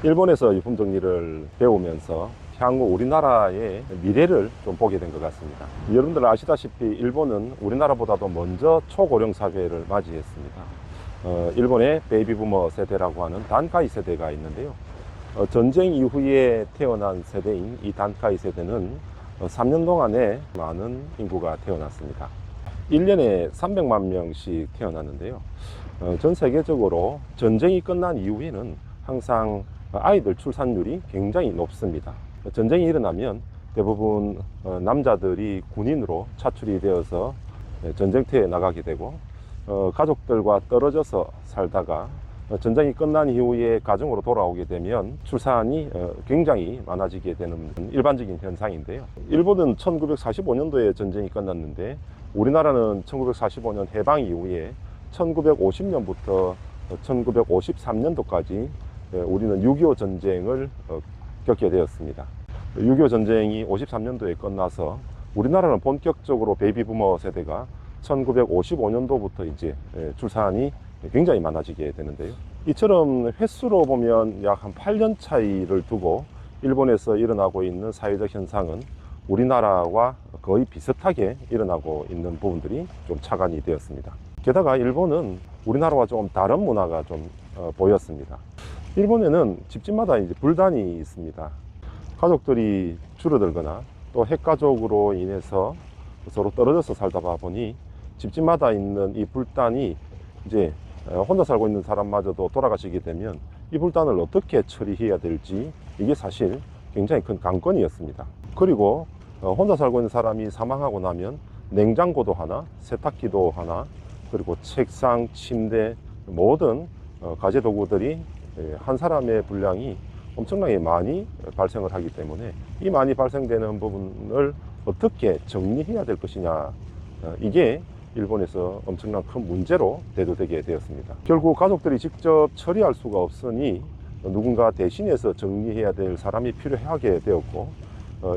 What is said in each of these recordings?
일본에서 유품 정리를 배우면서 향후 우리나라의 미래를 좀 보게 된 것 같습니다. 여러분들 아시다시피 일본은 우리나라보다도 먼저 초고령 사회를 맞이했습니다. 일본의 베이비부머 세대라고 하는 단카이 세대가 있는데요. 전쟁 이후에 태어난 세대인 이 단카이 세대는 3년 동안에 많은 인구가 태어났습니다. 1년에 300만 명씩 태어났는데요. 전 세계적으로 전쟁이 끝난 이후에는 항상 아이들 출산율이 굉장히 높습니다. 전쟁이 일어나면 대부분 남자들이 군인으로 차출이 되어서 전쟁터에 나가게 되고, 가족들과 떨어져서 살다가 전쟁이 끝난 이후에 가정으로 돌아오게 되면 출산이 굉장히 많아지게 되는 일반적인 현상인데요. 일본은 1945년도에 전쟁이 끝났는데 우리나라는 1945년 해방 이후에 1950년부터 1953년도까지 우리는 6.25 전쟁을 겪게 되었습니다. 6.25 전쟁이 53년도에 끝나서 우리나라는 본격적으로 베이비부머 세대가 1955년도부터 이제 출산이 굉장히 많아지게 되는데요. 이처럼 횟수로 보면 약 한 8년 차이를 두고 일본에서 일어나고 있는 사회적 현상은 우리나라와 거의 비슷하게 일어나고 있는 부분들이 좀 착안이 되었습니다. 게다가 일본은 우리나라와 조금 다른 문화가 좀 보였습니다. 일본에는 집집마다 이제 불단이 있습니다. 가족들이 줄어들거나 또 핵가족으로 인해서 서로 떨어져서 살다 보니 집집마다 있는 이 불단이 이제 혼자 살고 있는 사람마저도 돌아가시게 되면 이 불단을 어떻게 처리해야 될지 이게 사실 굉장히 큰 관건이었습니다. 그리고 혼자 살고 있는 사람이 사망하고 나면 냉장고도 하나, 세탁기도 하나, 그리고 책상, 침대, 모든 가재도구들이 한 사람의 분량이 엄청나게 많이 발생을 하기 때문에 이 많이 발생되는 부분을 어떻게 정리해야 될 것이냐, 이게 일본에서 엄청난 큰 문제로 대두되게 되었습니다. 결국 가족들이 직접 처리할 수가 없으니 누군가 대신해서 정리해야 될 사람이 필요하게 되었고,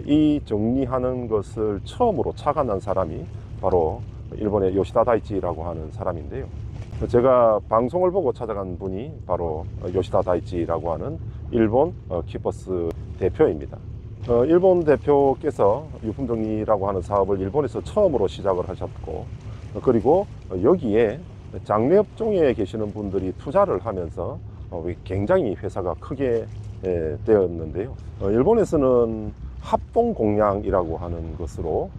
이 정리하는 것을 처음으로 착안한 사람이 바로 일본의 요시다 다이치라고 하는 사람인데요. 제가 방송을 보고 찾아간 분이 바로 요시다 다이치라고 하는 일본 키퍼스 대표입니다. 일본 대표께서 유품정리라고 하는 사업을 일본에서 처음으로 시작을 하셨고, 그리고 여기에 장례업종에 계시는 분들이 투자를 하면서 굉장히 회사가 크게 되었는데요. 일본에서는 합동공양이라고 하는 것으로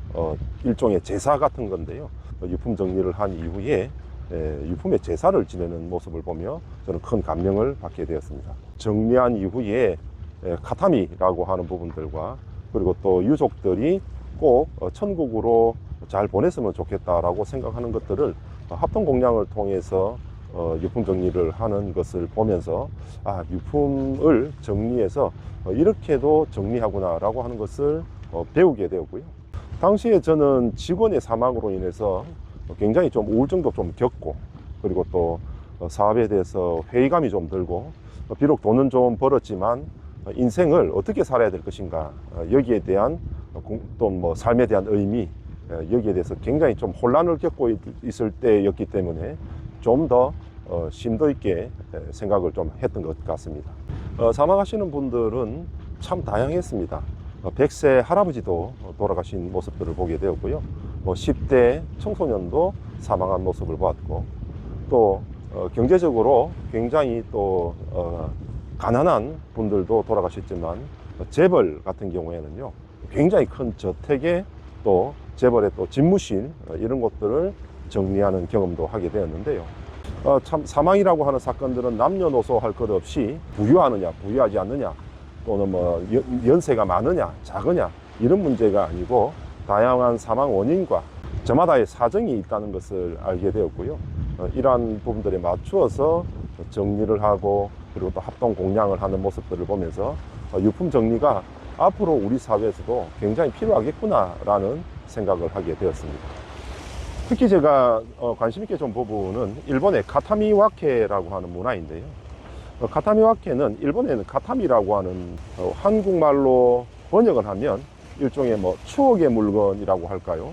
일종의 제사 같은 건데요. 유품 정리를 한 이후에 유품의 제사를 지내는 모습을 보며 저는 큰 감명을 받게 되었습니다. 정리한 이후에 카타미라고 하는 부분들과 그리고 또 유족들이 꼭 천국으로 잘 보냈으면 좋겠다라고 생각하는 것들을 합동공양을 통해서 유품 정리를 하는 것을 보면서 유품을 정리해서 이렇게도 정리하구나 라고 하는 것을 배우게 되었고요. 당시에 저는 직원의 사망으로 인해서 굉장히 좀 우울증도 좀 겪고, 그리고 또 사업에 대해서 회의감이 좀 들고, 비록 돈은 좀 벌었지만 인생을 어떻게 살아야 될 것인가, 여기에 대한 또 뭐 삶에 대한 의미, 여기에 대해서 굉장히 좀 혼란을 겪고 있을 때였기 때문에 좀 더 심도 있게 생각을 좀 했던 것 같습니다. 사망하시는 분들은 참 다양했습니다. 100세 할아버지도 돌아가신 모습들을 보게 되었고요. 10대 청소년도 사망한 모습을 보았고, 또 경제적으로 굉장히 또 가난한 분들도 돌아가셨지만 재벌 같은 경우에는요, 굉장히 큰 저택에 또 재벌의 또 집무실, 이런 것들을 정리하는 경험도 하게 되었는데요. 참 사망이라고 하는 사건들은 남녀노소 할 것 없이 부유하느냐 부유하지 않느냐, 또는 뭐 연세가 많으냐 작으냐, 이런 문제가 아니고 다양한 사망 원인과 저마다의 사정이 있다는 것을 알게 되었고요. 이러한 부분들에 맞추어서 정리를 하고, 그리고 또 합동 공양을 하는 모습들을 보면서 유품 정리가 앞으로 우리 사회에서도 굉장히 필요하겠구나라는 생각을 하게 되었습니다. 특히 제가 관심 있게 좀 본 부분은 일본의 가타미 와케라고 하는 문화인데요. 가타미 와케는 일본에는 가타미라고 하는 한국말로 번역을 하면 일종의 뭐 추억의 물건이라고 할까요?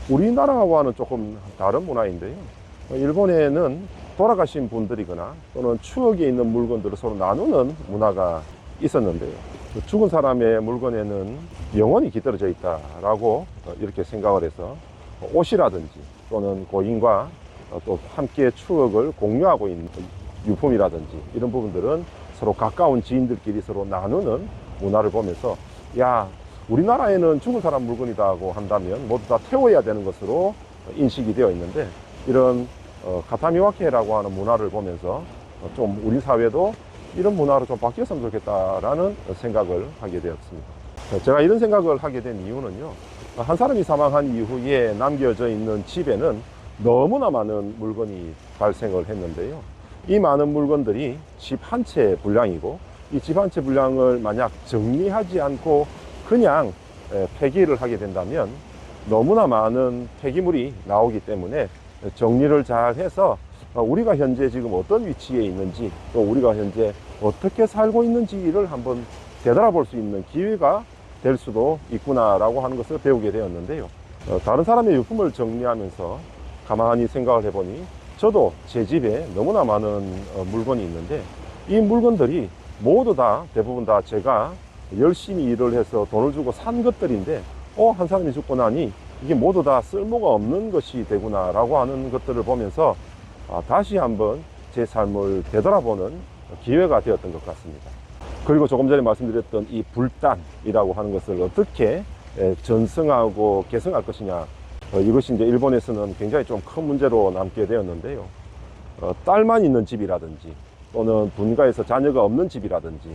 우리나라와는 조금 다른 문화인데요. 일본에는 돌아가신 분들이거나 또는 추억에 있는 물건들을 서로 나누는 문화가 있었는데요. 죽은 사람의 물건에는 영혼이 깃들어져 있다라고 이렇게 생각을 해서 옷이라든지 또는 고인과 또 함께 추억을 공유하고 있는 유품이라든지 이런 부분들은 서로 가까운 지인들끼리 서로 나누는 문화를 보면서, 야, 우리나라에는 죽은 사람 물건이라고 한다면 모두 다 태워야 되는 것으로 인식이 되어 있는데, 이런 가타미와케라고 하는 문화를 보면서 좀 우리 사회도 이런 문화로 좀 바뀌었으면 좋겠다라는 생각을 하게 되었습니다. 제가 이런 생각을 하게 된 이유는요, 한 사람이 사망한 이후에 남겨져 있는 집에는 너무나 많은 물건이 발생을 했는데요. 이 많은 물건들이 집 한 채 분량이고, 이 집 한 채 분량을 만약 정리하지 않고 그냥 폐기를 하게 된다면 너무나 많은 폐기물이 나오기 때문에 정리를 잘 해서 우리가 현재 지금 어떤 위치에 있는지, 또 우리가 현재 어떻게 살고 있는지를 한번 되돌아볼 수 있는 기회가 될 수도 있구나라고 하는 것을 배우게 되었는데요. 다른 사람의 유품을 정리하면서 가만히 생각을 해보니 저도 제 집에 너무나 많은 물건이 있는데, 이 물건들이 모두 다 대부분 다 제가 열심히 일을 해서 돈을 주고 산 것들인데, 한 사람이 죽고 나니 이게 모두 다 쓸모가 없는 것이 되구나 라고 하는 것들을 보면서 다시 한번 제 삶을 되돌아보는 기회가 되었던 것 같습니다. 그리고 조금 전에 말씀드렸던 이 불단이라고 하는 것을 어떻게 전승하고 개성할 것이냐, 이것이 이제 일본에서는 굉장히 좀 큰 문제로 남게 되었는데요. 딸만 있는 집이라든지 또는 분가에서 자녀가 없는 집이라든지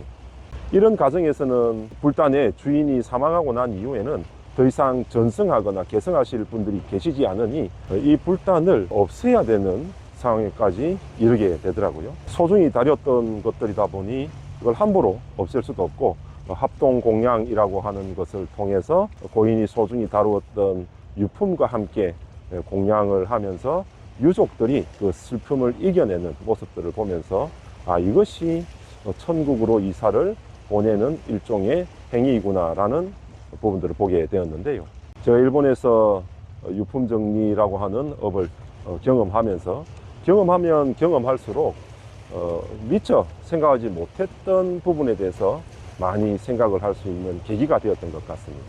이런 가정에서는 불단의 주인이 사망하고 난 이후에는 더 이상 전승하거나 개성하실 분들이 계시지 않으니 이 불단을 없애야 되는 상황에까지 이르게 되더라고요. 소중히 다뤘던 것들이다 보니 이걸 함부로 없앨 수도 없고, 합동공양이라고 하는 것을 통해서 고인이 소중히 다루었던 유품과 함께 공양을 하면서 유족들이 그 슬픔을 이겨내는 모습들을 보면서 이것이 천국으로 이사를 보내는 일종의 행위이구나라는 부분들을 보게 되었는데요. 제가 일본에서 유품 정리라고 하는 업을 경험하면서 경험하면 경험할수록 미처 생각하지 못했던 부분에 대해서 많이 생각을 할 수 있는 계기가 되었던 것 같습니다.